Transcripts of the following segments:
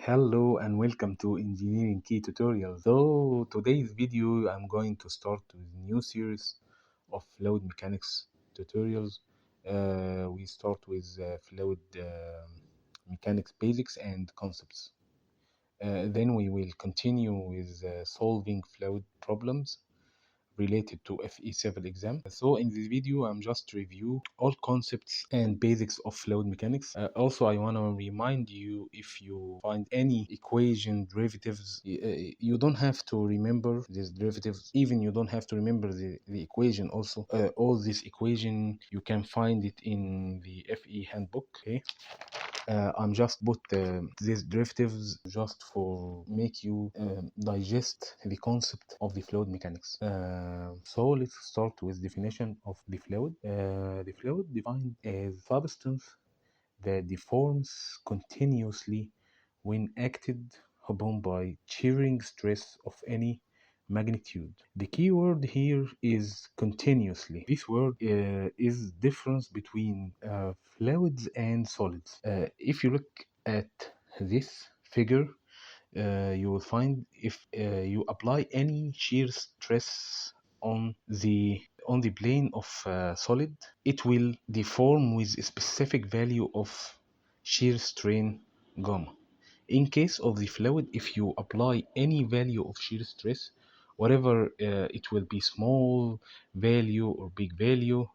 Hello and welcome to Engineering Key Tutorial. So today's video I'm going to start with a new series of fluid mechanics tutorials. We start with fluid mechanics basics and concepts. Then we will continue with solving fluid problems related to FE civil exam. So in this video, I'm just review all concepts and basics of fluid mechanics. Also, I want to remind you, if you find any equation derivatives, you don't have to remember these derivatives. Even you don't have to remember the equation also. All this equation, you can find it in the FE handbook. Okay. I'm just put these derivatives just for make you digest the concept of the fluid mechanics. So let's start with definition of the fluid. The fluid defined as substance that deforms continuously when acted upon by shearing stress of any magnitude. The key word here is continuously. This word is difference between fluids and solids. If you look at this figure, you will find if you apply any shear stress on the plane of solid, it will deform with a specific value of shear strain gamma. In case of the fluid, if you apply any value of shear stress, whatever it will be, small value or big value,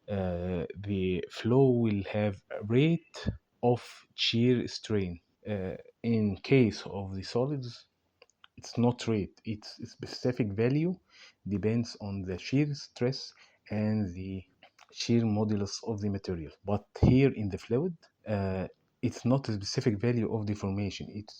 the flow will have a rate of shear strain. In case of the solids, it's not rate, it's a specific value, depends on the shear stress and the shear modulus of the material. But here in the fluid, it's not a specific value of deformation, it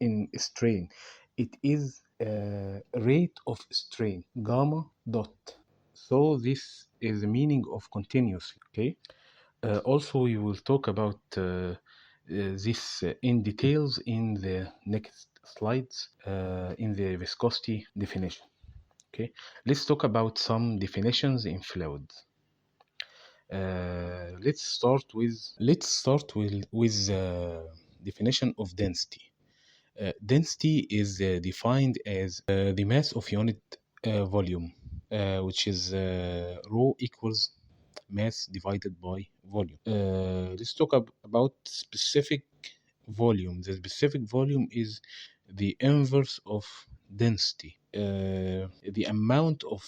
in strain, it is a rate of strain, gamma dot. So this is the meaning of continuously. Okay. Also, we will talk about this in details in the next slides in the viscosity definition. Okay, let's talk about some definitions in fluids. Let's start with definition of density. Density is defined as the mass of unit volume, which is rho equals mass divided by volume. Let's talk about specific volume. The specific volume is the inverse of density. The amount of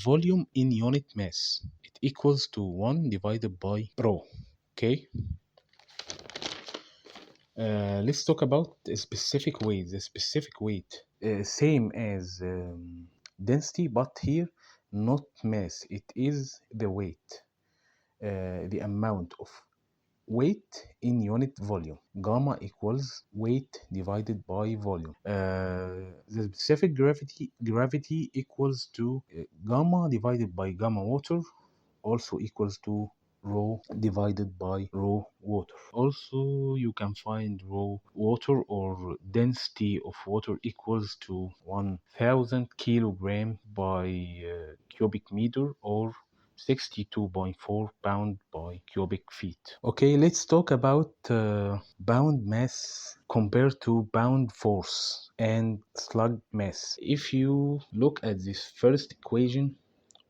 volume in unit mass. It equals to 1 divided by rho. Okay. Let's talk about a specific weight. The specific weight, same as density, but here not mass. It is the weight, the amount of weight in unit volume. Gamma equals weight divided by volume. The specific gravity equals to gamma divided by gamma water, also equals to rho divided by rho water. Also, you can find rho water or density of water equals to 1000 kilogram by cubic meter, or 62.4 pound by cubic feet. Okay, let's talk about bound mass compared to bound force and slug mass. If you look at this first equation,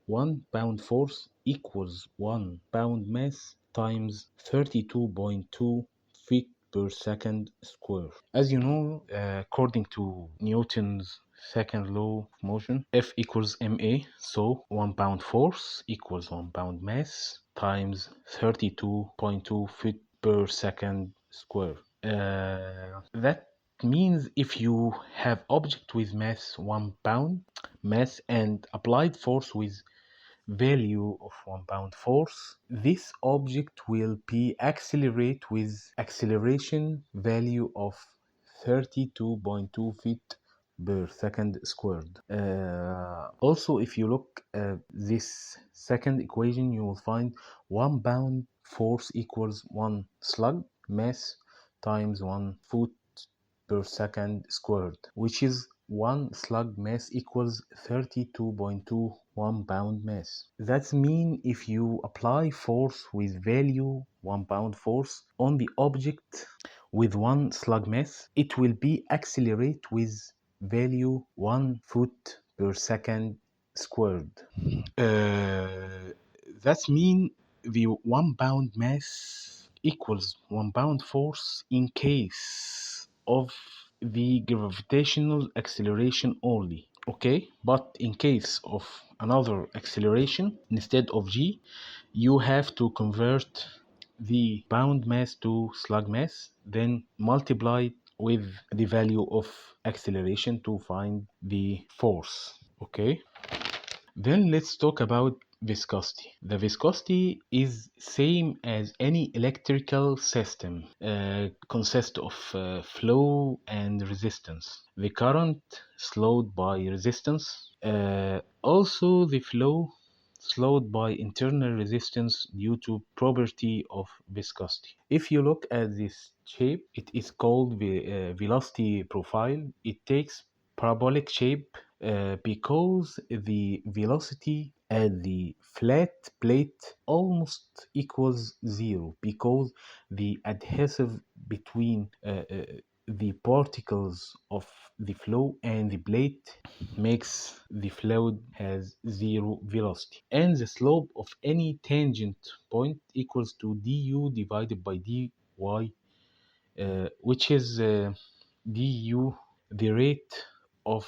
1 pound force equals 1 pound mass times 32.2 feet per second square. As you know, according to Newton's second law of motion, F equals ma. So 1 pound force equals 1 pound mass times 32.2 feet per second square. That means if you have object with mass 1 pound mass and applied force with value of 1 pound force, this object will be accelerate with acceleration value of 32.2 feet per second squared. Also, if you look at this second equation, you will find 1 pound force equals 1 slug mass times 1 foot per second squared, which is 1 slug mass equals 32.2 1 pound mass. That means if you apply force with value 1 pound force on the object with one slug mass, it will be accelerate with value 1 foot per second squared. Uh, that means the 1 pound mass equals 1 pound force in case of the gravitational acceleration only. Okay, but in case of another acceleration instead of g, you have to convert the pound mass to slug mass, then multiply it with the value of acceleration to find the force. Okay, then let's talk about viscosity. The viscosity is same as any electrical system, consists of flow and resistance. The current slowed by resistance. Also the flow slowed by internal resistance due to property of viscosity. If you look at this shape, it is called the velocity profile. It takes parabolic shape because the velocity at the flat plate almost equals zero, because the adhesive between the particles of the flow and the plate makes the fluid has zero velocity, and the slope of any tangent point equals to du divided by dy, which is du the rate of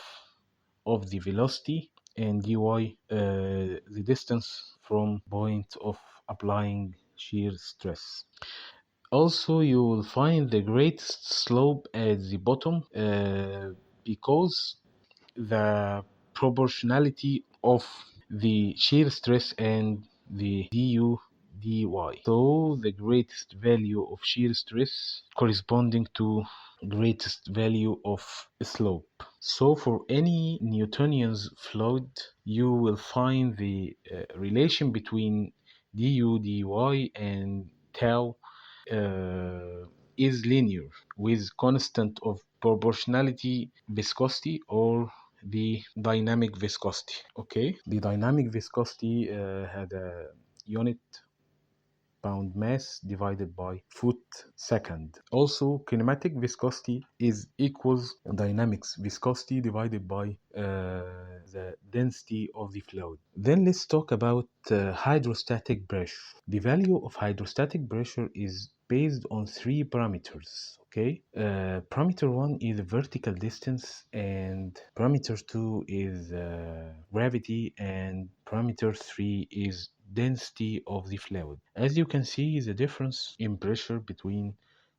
the velocity, and dy the distance from point of applying shear stress. Also, you will find the greatest slope at the bottom because the proportionality of the shear stress and the du dy. So the greatest value of shear stress corresponding to greatest value of slope. So for any Newtonian's fluid, you will find the relation between du dy and tau is linear with constant of proportionality viscosity or the dynamic viscosity. Okay, the dynamic viscosity had a unit pound mass divided by foot second. Also, kinematic viscosity is equals dynamics viscosity divided by the density of the fluid. Then let's talk about hydrostatic pressure. The value of hydrostatic pressure is based on three parameters. Okay, parameter one is vertical distance, and parameter two is gravity, and parameter three is density of the fluid. As you can see, the difference in pressure between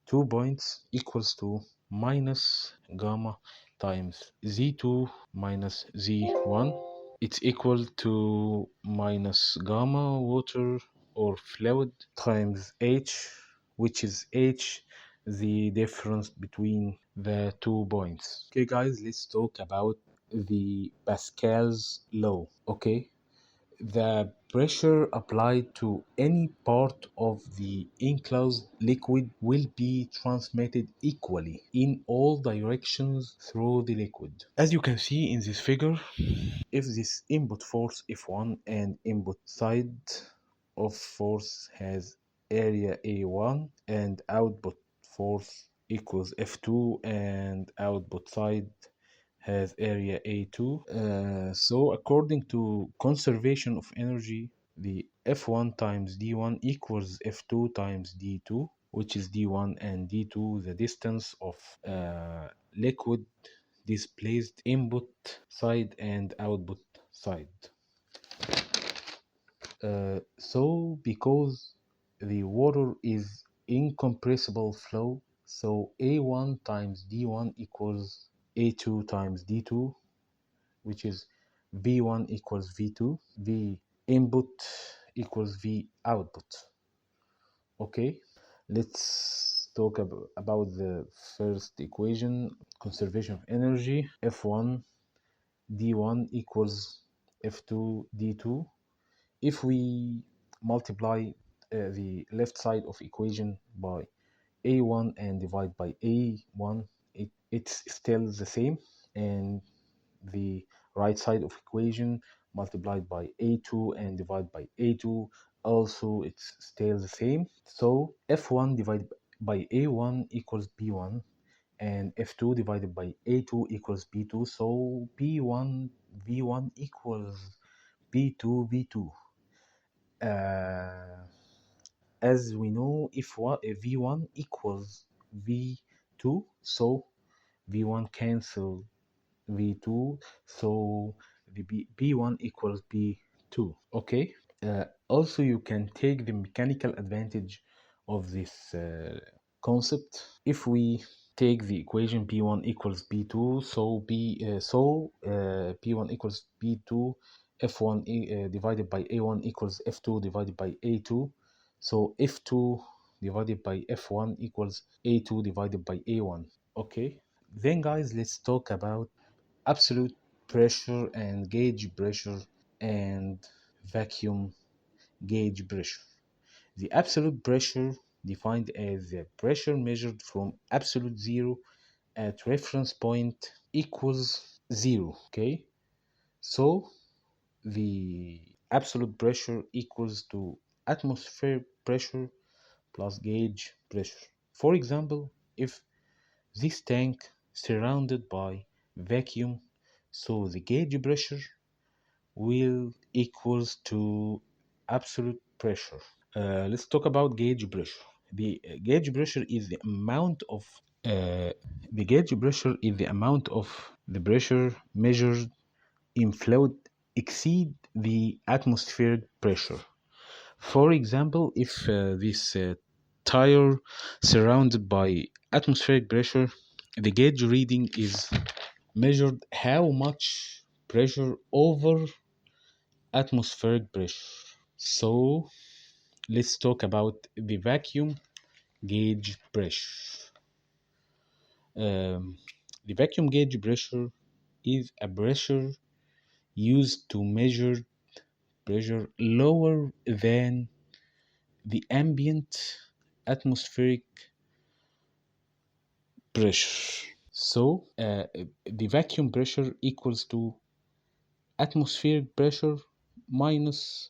2 points equals to minus gamma times Z2 minus Z1. It's equal to minus gamma water or fluid times H, which is H, the difference between the 2 points. Okay guys, let's talk about the Pascal's law. Okay, the pressure applied to any part of the enclosed liquid will be transmitted equally in all directions through the liquid. As you can see in this figure, if this input force F1 and input side of force has area A1 and output force equals F2 and output side has area A2. So according to conservation of energy, the F1 times D1 equals F2 times D2, which is D1 and D2, the distance of liquid displaced input side and output side. So because the water is incompressible flow, so A1 times D1 equals A2 times D2, which is V1 equals V2, V input equals V output. Okay, let's talk about the first equation, conservation of energy. F1 D1 equals F2 D2. If we multiply the left side of equation by A1 and divide by A1, it's still the same, and the right side of equation multiplied by A2 and divided by A2, also it's still the same. So F1 divided by A1 equals B1, and F2 divided by A2 equals B2. So B1 V1 equals B2 V2. Uh, as we know, if V1 equals V2, so V1 cancel V2, so the B1 equals B2. Okay. Also, you can take the mechanical advantage of this concept. If we take the equation P1 equals P2, P1 equals P2, F1 divided by A1 equals F2 divided by A2. So F2 divided by F1 equals A2 divided by A1. Okay. Then guys, let's talk about absolute pressure and gauge pressure and vacuum gauge pressure. The absolute pressure, defined as the pressure measured from absolute zero at reference point, equals zero. Okay, so the absolute pressure equals to atmospheric pressure plus gauge pressure. For example, if this tank surrounded by vacuum, so the gauge pressure will equals to absolute pressure. Let's talk about gauge pressure. Gauge pressure is uh, the gauge pressure is the amount of the pressure measured in fluid exceed the atmospheric pressure. For example, if this tire surrounded by atmospheric pressure, the gauge reading is measured how much pressure over atmospheric pressure. So let's talk about the vacuum gauge pressure. Um, the vacuum gauge pressure is a pressure used to measure pressure lower than the ambient atmospheric pressure. So the vacuum pressure equals to atmospheric pressure minus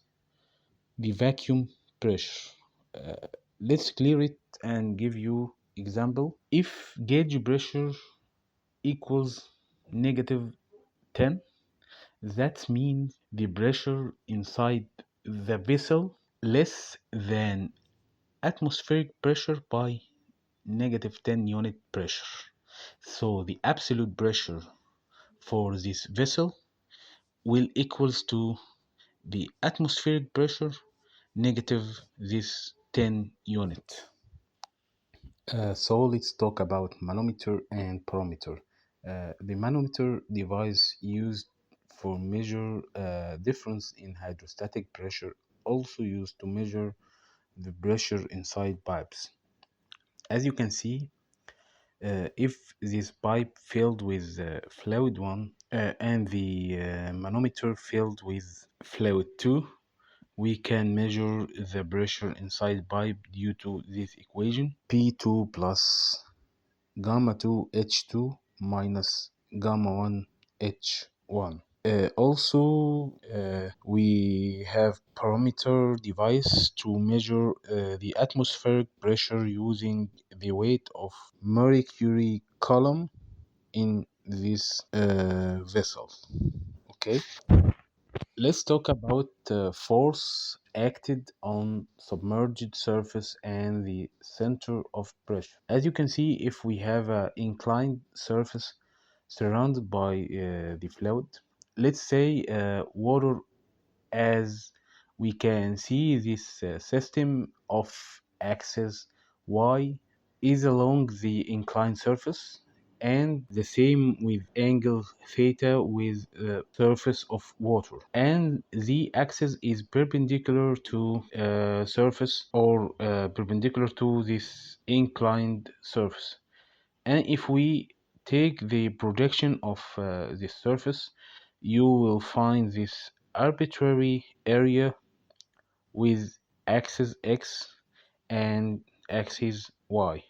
the vacuum pressure. Uh, let's clear it and give you example. If gauge pressure equals negative 10, that means the pressure inside the vessel less than atmospheric pressure by negative 10 unit pressure. So the absolute pressure for this vessel will equals to the atmospheric pressure negative this 10 unit. So let's talk about manometer and barometer. The manometer device used for measure difference in hydrostatic pressure, also used to measure the pressure inside pipes. As you can see, if this pipe filled with fluid 1 and the manometer filled with fluid 2, we can measure the pressure inside pipe due to this equation: P2 plus gamma 2 H2 minus gamma 1 H1. Also, we have barometer device to measure the atmospheric pressure using the weight of mercury column in this vessel. Okay, let's talk about force acted on submerged surface and the center of pressure. As you can see, if we have an inclined surface surrounded by the fluid, let's say water, as we can see this system of axis y is along the inclined surface, and the same with angle theta with the surface of water, and the axis is perpendicular to surface, or perpendicular to this inclined surface. And if we take the projection of this surface, you will find this arbitrary area with axis x and axis y.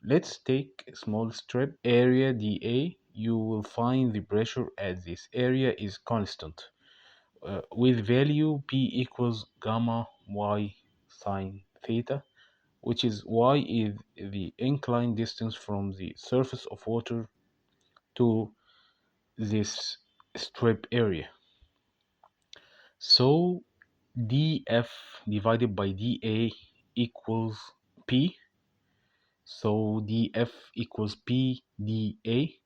Let's take a small strip area dA. You will find the pressure at this area is constant with value P equals gamma y sine theta, which is y is the inclined distance from the surface of water to this strip area. So df divided by dA equals p. So df equals p dA.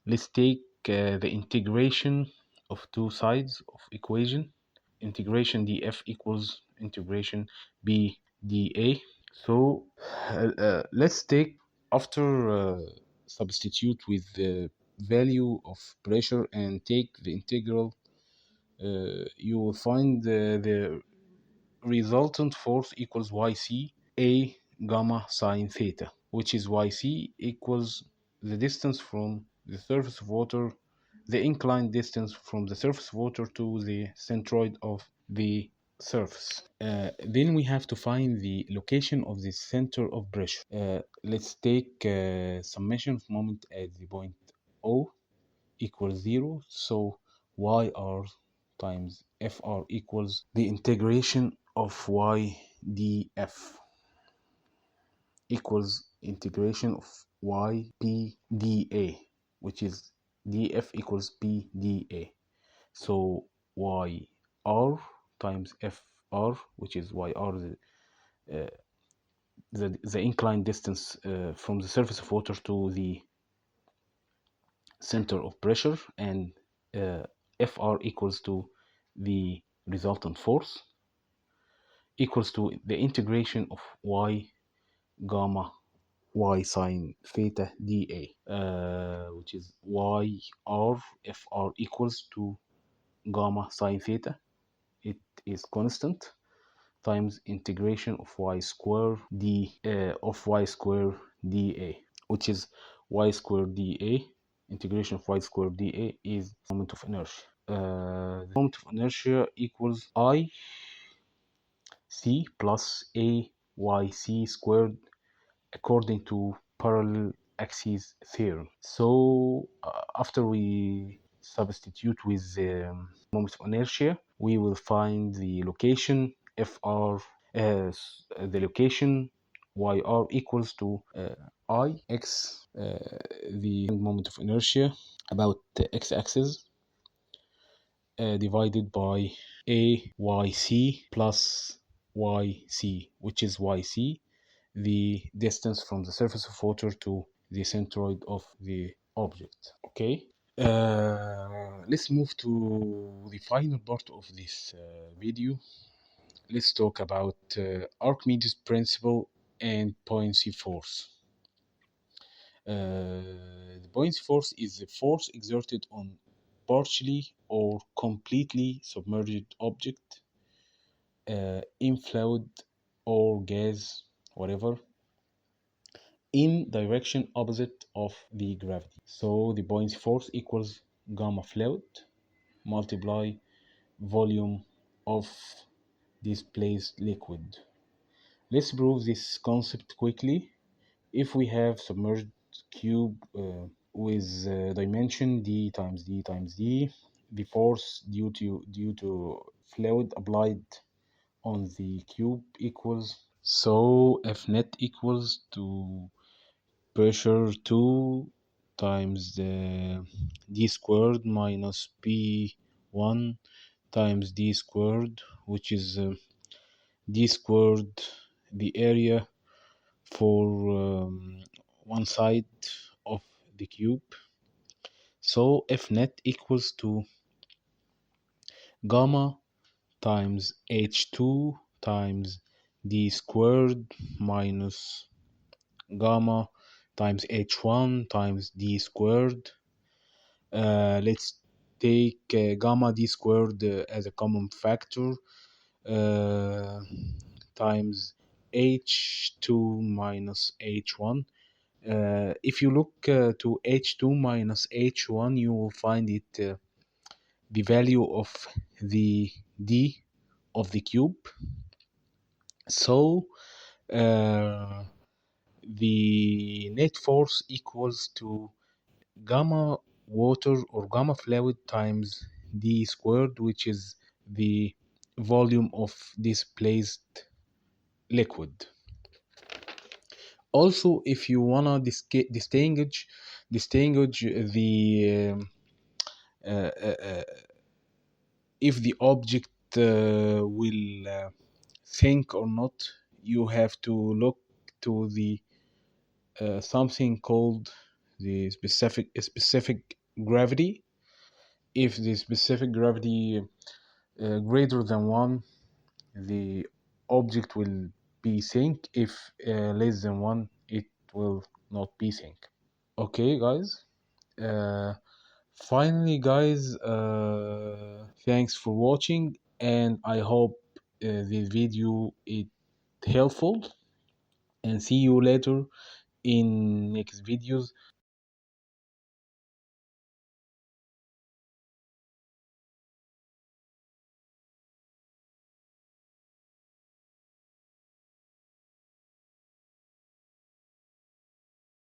Let's take the integration of two sides of equation. Integration df equals integration b dA. So let's take, after substitute with the value of pressure and take the integral, you will find the resultant force equals yc a gamma sine theta, which is yc equals the distance from the surface of water, the inclined distance from the surface of water to the centroid of the surface. Then we have to find the location of the center of pressure. Let's take summation of moment at the point O equals 0. So yr times fr equals the integration of y df equals integration of y p dA, which is df equals p dA. So yr times fr, which is yr, the inclined distance from the surface of water to the center of pressure, and fr equals to the resultant force, equals to the integration of y gamma y sine theta dA, which is yr fr equals to gamma sine theta, it is constant, times integration of y square dA, which is y square dA. Integration of y square dA is moment of inertia. The moment of inertia equals I c plus a y c squared according to parallel axis theorem. So after we substitute with the moment of inertia, we will find the location fr, as the location yr equals to I x, the moment of inertia about the x-axis, divided by a yc plus yc, which is yc, the distance from the surface of water to the centroid of the object. Okay, let's move to the final part of this video. Let's talk about Archimedes' principle and buoyancy force. The buoyancy force is the force exerted on partially or completely submerged object in fluid or gas, whatever, in direction opposite of the gravity. So the buoyancy force equals gamma fluid multiply volume of displaced liquid. Let's prove this concept quickly. If we have submerged cube with dimension d times d times d, the force due to fluid applied on the cube equals, so F net equals to pressure 2 times the d squared minus p1 times d squared, which is d squared, the area for one side of the cube. So F net equals to gamma times h2 times d squared minus gamma times h1 times d squared. Let's take gamma d squared as a common factor, times h2 minus h1. If you look to h2 minus h1, you will find it the value of the d of the cube. So the net force equals to gamma water or gamma fluid times d squared, which is the volume of displaced liquid. Also, if you wanna distinguish the uh, uh, uh, if the object will think or not, you have to look to the something called the specific gravity. If the specific gravity greater than one, the object will be sink. If less than one, it will not be sink. Okay, guys. Uh, Finally, guys, thanks for watching, and I hope this video is helpful. And see you later in next videos.